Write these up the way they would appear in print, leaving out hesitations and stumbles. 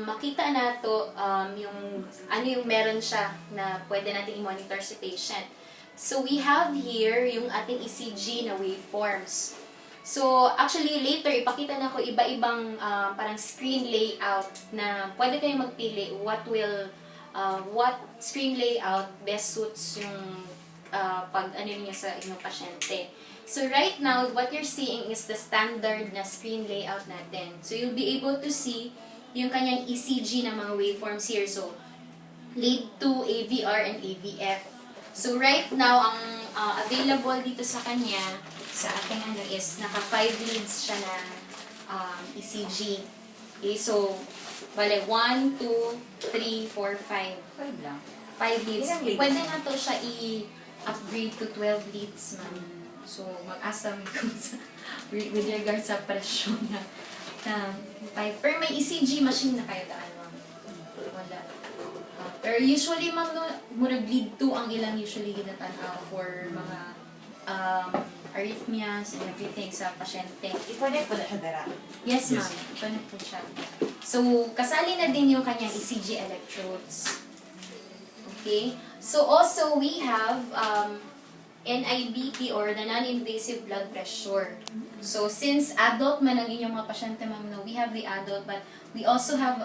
makita nato yung ano yung meron siya na pwede natin i-monitor si patient. So we have here yung ating ECG na waveforms. So actually later ipakita na ko iba-ibang parang screen layout na pwede kayong magpili what screen layout best suits yung pag ano niya sa inyong pasyente. So right now, what you're seeing is the standard na screen layout natin. So you'll be able to see yung kanyang ECG na mga waveforms here. So lead 2, AVR, and AVF. So right now, ang available dito sa kanya, sa ating ano is, naka 5 leads siya na ECG. Okay, so, bale, 1, 2, 3, 4, 5. 5 lang. 5 leads. Ilang leads? Pwede na to siya i-upgrade to 12 leads, ma'am. So, mag-asa ko sa, with regards sa presyo na 5. Pero may ECG machine na kayo daan, ma'am. Wala. Pero usually, ma'am, no, murag lead 2 ang ilang usually ginatanaw for mga arrhythmias and everything sa pasyente. I-connect po na siya dara. Yes, ma'am. Connect po siya. So, kasali na din yung kanyang ECG electrodes. Okay? So, also, we have NIBP or the non-invasive blood pressure. So, since adult man ang inyong mga pasyente, ma'am, no, we have the adult, but we also have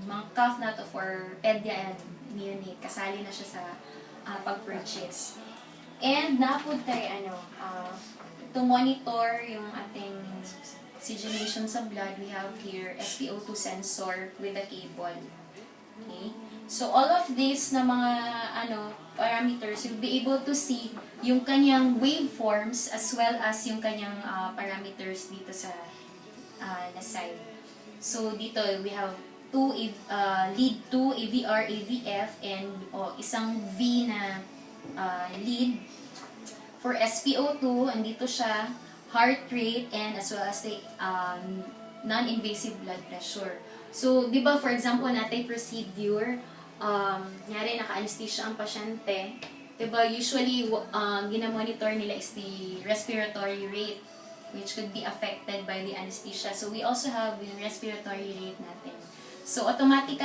mga cough na to for pedia and neonate. Kasali na siya sa pag-purchase. And napod tayo, to monitor yung ating oxygenation sa blood, we have here SpO2 sensor with a cable. Okay? So, all of these na mga parameters, you'll be able to see yung kanyang waveforms as well as yung kanyang parameters dito sa na side. So, dito we have lead 2, AVR, AVF, and isang V na lead. For SpO2, andito siya, heart rate, and as well as the non-invasive blood pressure. So, di ba, for example, natin procedure, nyari naka-anesthesia ang pasyente, diba, usually, ginamonitor nila is the respiratory rate, which could be affected by the anesthesia. So, we also have yung respiratory rate natin. So, automatic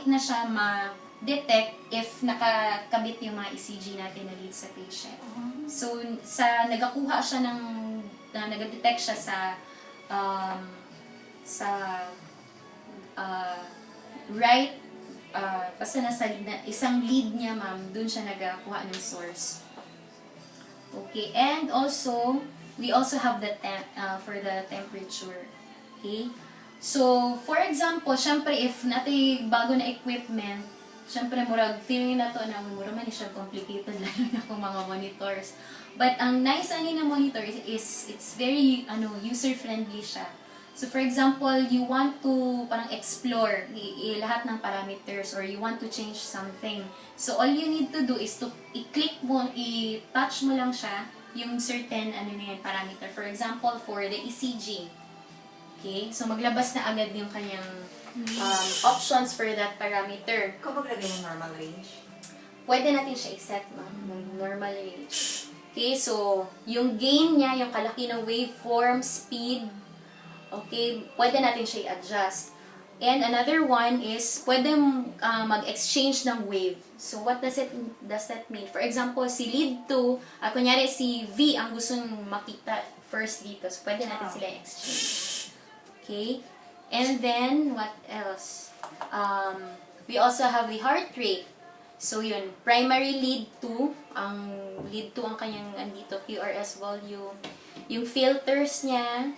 na siya ma-detect if nakakabit yung mga ECG natin na lead sa patient. So, nagakuha siya nag-detect siya sa right, basta nasa isang lead niya, ma'am, dun siya nagakuha ng source. Okay, and also, we also have the for the temperature. Okay? So, for example, syempre, if natin bago na equipment, syempre, murag, feeling na to na mura man siya complicated, lalo na kung mga monitors. But, ang nice ani na monitor is it's very, user-friendly siya. So, for example, you want to parang explore lahat ng parameters or you want to change something. So, all you need to do is to i-click mo, i-touch mo lang siya yung certain parameter. For example, for the ECG. Okay? So, maglabas na agad yung kanyang options for that parameter. Kung maglagay ng normal range? Pwede natin siya i-set, ma'am, ng normal range. Okay? So, yung gain niya, yung kalaki ng waveform, speed, okay, pwede natin siya i-adjust. And another one is, pwede mag-exchange ng wave. So, what does that mean? For example, si lead 2, kunyari si V ang gusto makita first dito. So, pwede natin sila exchange. Okay? And then, what else? We also have the heart rate. So, yun. Primary lead 2. Ang lead 2 ang kanyang andito, QRS volume. Yung filters niya,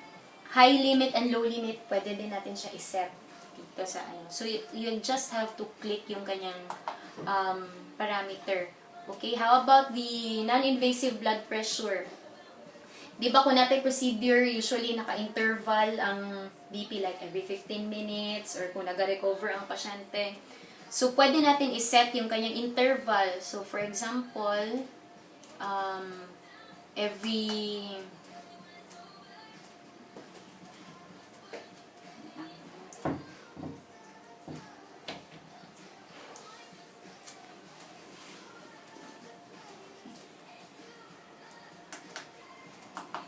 high limit and low limit, pwede din natin siya i-set dito sa So, you just have to click yung kanyang parameter. Okay, how about the non-invasive blood pressure? Di ba kung natin procedure, usually naka-interval ang BP like every 15 minutes or kung nag-recover ang pasyente. So, pwede natin i-set yung kanyang interval. So, for example, every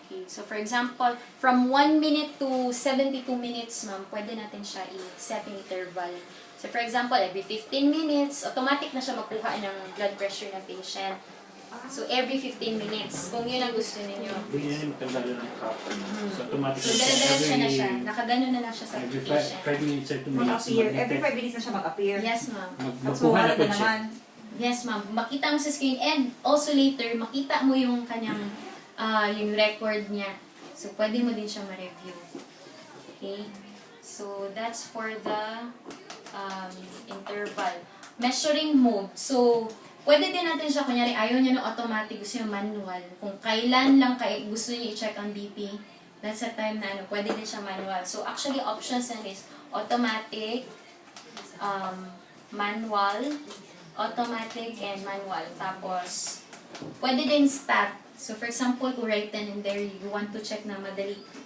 Okay. So, for example, from 1 minute to 72 minutes, ma'am, pwede natin siya i-set yung interval. So, for example, every 15 minutes, automatic na siya makuha ng blood pressure ng patient. So, every 15 minutes, kung yun ang gusto ninyo. Hindi yan yung tanggalin ng cup. So, automatic So, dala-diretso na siya. Nakagano na lang siya sa every patient. 5 minutes or 2 minutes. Mag-appear. Every 5 minutes na siya mag-appear. Yes, ma'am. Tapos Magkuha mawala na po na siya. naman. Yes, ma'am. Makita mo sa screen. And also later, makita mo yung kanyang yung record niya. So, pwede mo din siya ma-review. Okay? So, that's for the interval. Measuring mode. So, pwede din natin siya, kunyari, ayaw niya ng automatic, gusto niya manual. Kung kailan lang gusto niya i-check ang BP, that's the time na pwede din siya manual. So, actually, options na is automatic, manual, automatic, and manual. Tapos, pwede din stat. So, for example, kung right then and there, you want to check na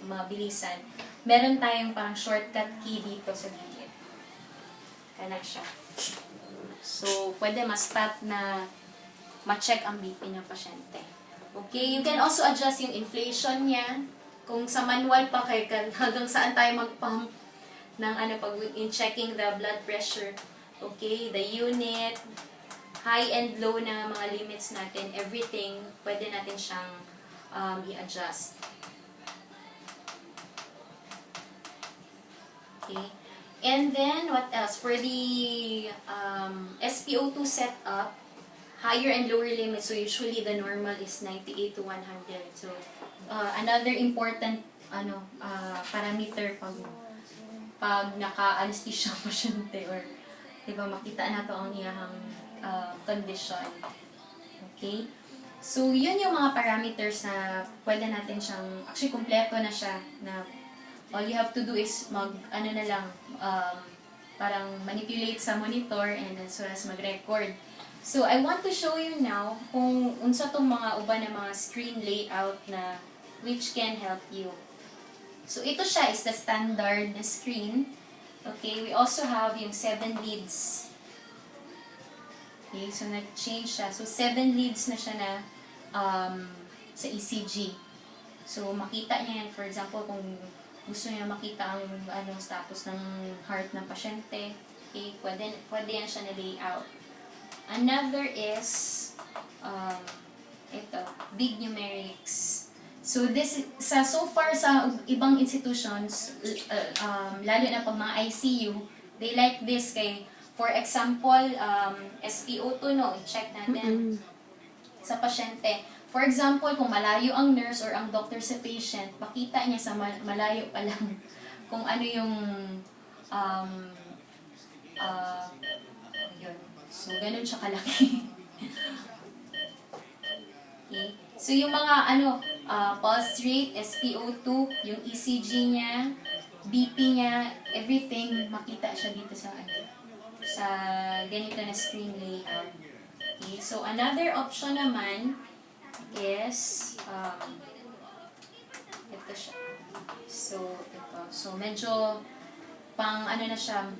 mabilisan, meron tayong parang shortcut key dito sa gilid. Kaya siya. So, pwede ma-stat na ma-check ang BP ng pasyente. Okay, you can also adjust yung inflation niya. Kung sa manual pa kay hanggang saan tayo mag-pump ng pag in checking the blood pressure. Okay, the unit, high and low na mga limits natin, everything, pwede natin siyang i-adjust. Okay. And then, what else? For the SpO2 setup, higher and lower limits, so usually the normal is 98 to 100. So, another important parameter pag naka-anesthesia ang pasyente or diba, makita na to ang iyang condition. Okay? So, yun yung mga parameters na pwede natin siyang, actually, kumpleto na siya na all you have to do is parang manipulate sa monitor and as well as mag-record. So, I want to show you now kung unsa tong mga uban na mga screen layout na which can help you. So, ito siya is the standard na screen. Okay, we also have yung 7 leads. Okay, so nag-change siya. So, 7 leads na siya na sa ECG. So, makita niya yan, for example, kung gusto niya makita ang status ng heart ng pasyente, okay, pwede yan siya na layout. Another is ito, big numerics. So so far sa ibang institutions, lalo na pag mga ICU, they like this kay, for example, SpO2 i-check natin sa pasyente. For example, kung malayo ang nurse or ang doctor sa patient, makita niya sa malayo pa lang kung ano yung yun. So, ganun siya kalaki. Okay. So, yung mga pulse rate, SpO2, yung ECG niya, BP niya, everything, makita siya dito sa ganito na screen layout. Okay. So, another option naman is ito siya. So, ito. So, medyo na siya,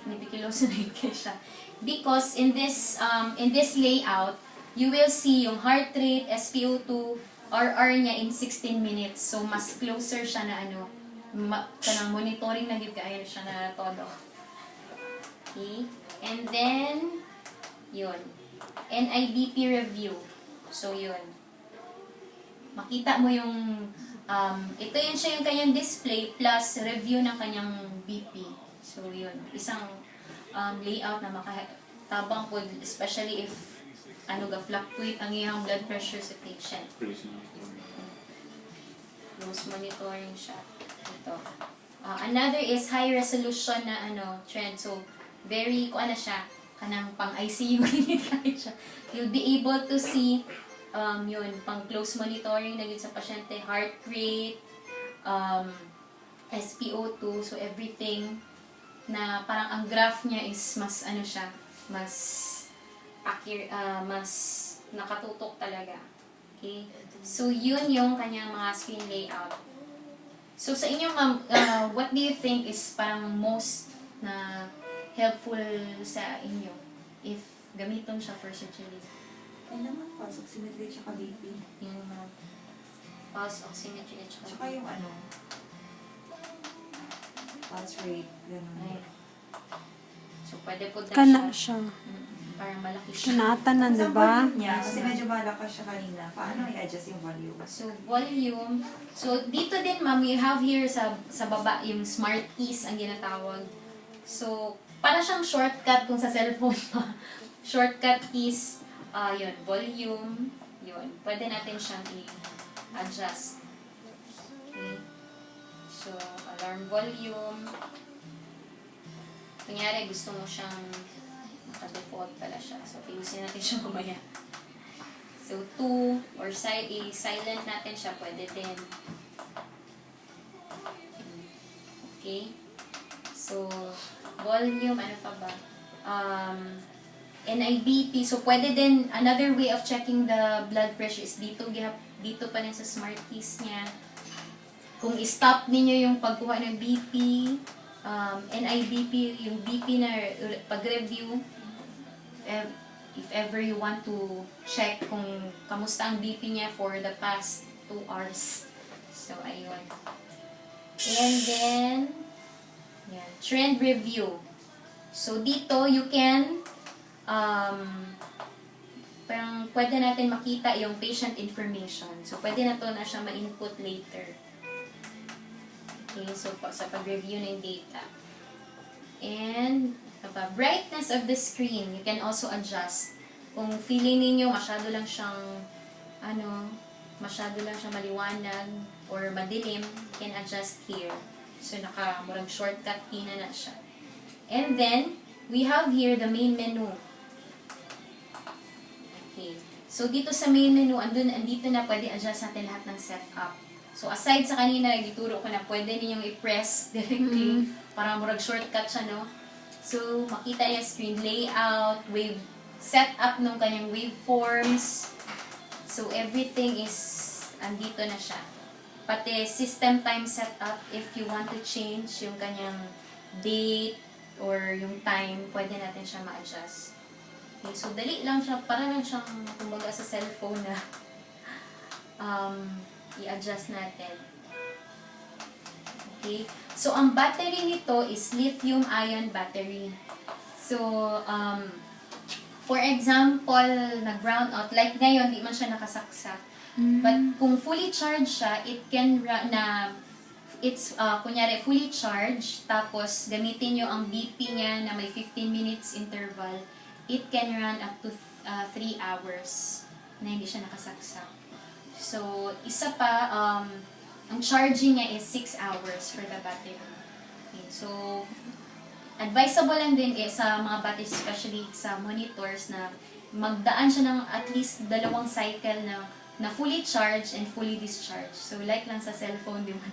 meticuloso na siya. Because in this layout, you will see yung heart rate, SpO2, RR niya in 16 minutes. So, mas closer siya na kanang monitoring na gid siya na todo. Okay? And then, yun. NIBP review. So, yun. Makita mo yung, ito yun siya yung kanyang display plus review ng kanyang BP. So, yun. Isang layout na makatabang po, especially if ga-fluctuate ang iyang blood pressure sa patient. Close monitoring siya. Ito. Another is high resolution na trend. So, very, siya, kanang pang-ICU siya. You'll be able to see yun, pang close monitoring na yun sa pasyente, heart rate, SpO2, so everything na parang ang graph niya is mas siya, mas accurate, mas nakatutok talaga. Okay? So yun yung kanyang mga screen layout. So sa inyo ma'am, what do you think is parang most na helpful sa inyo if gamiton siya for surgery? Ay naman, pasok symmetry siya ka BP. Yung pulse oximetry at Tsaka saka yung ano, pulse rate, gano'n. right. So, pwede po na Kana siya. siya. Parang malaki siya. Kanata na, Tapos di ang ba? volume niya, kasi medyo malakas siya kanina. Paano i-adjust yung volume? So, volume. So, dito din, ma'am, you have here sa baba, yung smart keys ang ginatawag. So, para siyang shortcut kung sa cellphone pa. Shortcut keys, yun, volume, yun. Pwede natin siyang i-adjust. Okay. So, alarm volume. Kunyari, gusto mo siyang naka-default pala siya. So, pinusin natin siya mamaya. So, 2 or silent natin siya, pwede din. Okay? So, volume, ano pa ba? NIBP. So, pwede din, another way of checking the blood pressure is dito pa rin sa smart keys niya. Kung i-stop ninyo yung pagkuha ng BP, NIBP, yung BP na pag-review, if ever you want to check kung kamusta ang BP niya for the past 2 hours. So, ayun. And then, yan, trend review. So, dito, you can, parang pwede natin makita yung patient information. So, pwede na to na siya ma-input later. Okay, so sa pag-review ng data. And, brightness of the screen, you can also adjust. Kung feeling ninyo masyado lang siyang, masyado lang siyang maliwanag or madilim, you can adjust here. So, murang shortcut key na siya. And then, we have here the main menu. Okay. So, dito sa main menu, andito na pwede adjust natin lahat ng setup. So, aside sa kanina, nagituro ko na pwede ninyong i-press directly para murag shortcut siya, no? So, makita niya screen layout, wave setup ng kanyang waveforms. So, everything is andito na siya. Pati system time setup, if you want to change yung kanyang date or yung time, pwede natin siya ma-adjust. Okay, so, dali lang siya, para lang siyang, kumbaga sa cellphone na i-adjust natin. Okay? So, ang battery nito is lithium-ion battery. So, for example, nag-brown out, like ngayon, di man siya nakasaksak. But kung fully charged siya, it can run na, kunyari, fully charged, tapos gamitin nyo ang BP niya na may 15 minutes interval, it can run up to 3 hours na hindi siya nakasaksak. So, isa pa, ang charging niya is 6 hours for the battery. Okay, so, advisable lang din sa mga batteries, especially sa monitors, na magdaan siya ng at least 2 cycle na fully charged and fully discharged. So, like lang sa cellphone, di ba,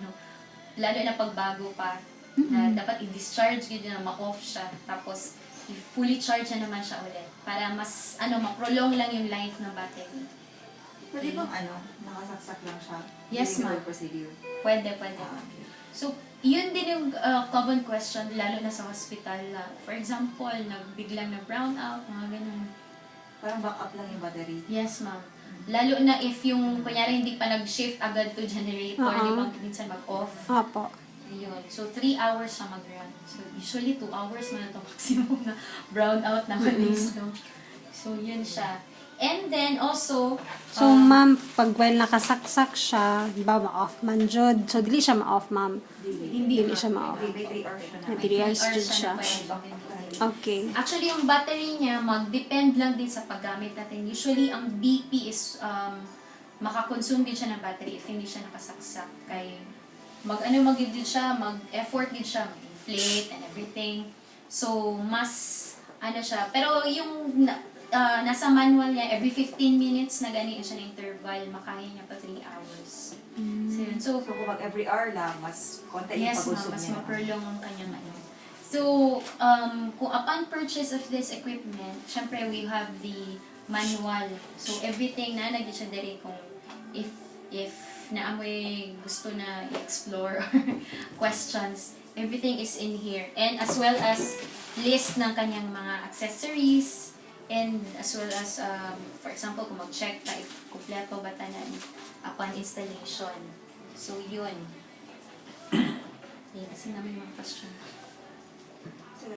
lalo na pagbago pa, na dapat i-discharge, yun na ma-off siya. Tapos, i-fully charge na naman siya ulit. Para mas, ma-prolong lang yung life ng battery. Pwede bang nakasaksak lang siya? Yes, During the ma'am. whole procedure? Pwede. Okay. So, yun din yung common question, lalo na sa hospital. For example, biglang na brown out, mga ganun. Parang backup lang yung battery. Yes, ma'am. Lalo na if yung, kunyari, hindi pa nag-shift agad to generator, di ba, minsan mag-off. Apo. Ayun. So, 3 hours siya mag-run. So, usually 2 hours man ito maximum na brown out na malis, no? So, yun siya. And then, also, So, ma'am, pag while nakasaksak siya, di ba, ma-off man jud. So, dili siya ma-off, ma'am. hindi Dili siya ma-off. May 3 hours siya na. May 3 hours jud siya. Okay. Actually, yung battery niya, mag-depend lang din sa paggamit natin. Usually, ang BP is, makakonsume din siya ng battery if hindi siya nakasaksak. Kay, mag-din siya, mag-effort din siya, mag-inflate and everything. So, mas, siya. Pero yung, nasa manual niya, every 15 minutes na ganyan siya ng interval, makaya niya pa 3 hours. So, yun. So, So, kung every hour lang, mas konti yung yes, ma'am, pag-usog mas niya. ma-prolong ang kanyang So, kung upon purchase of this equipment, syempre we have the manual. So, everything na nagdi siya diri kung if naamoy gusto na i-explore or questions, everything is in here. And as well as list ng kanyang mga accessories, and as well as, for example, kung mag-check pa if kumpleto ba tanan upon installation. So, yun. Okay, kasi namin mga question.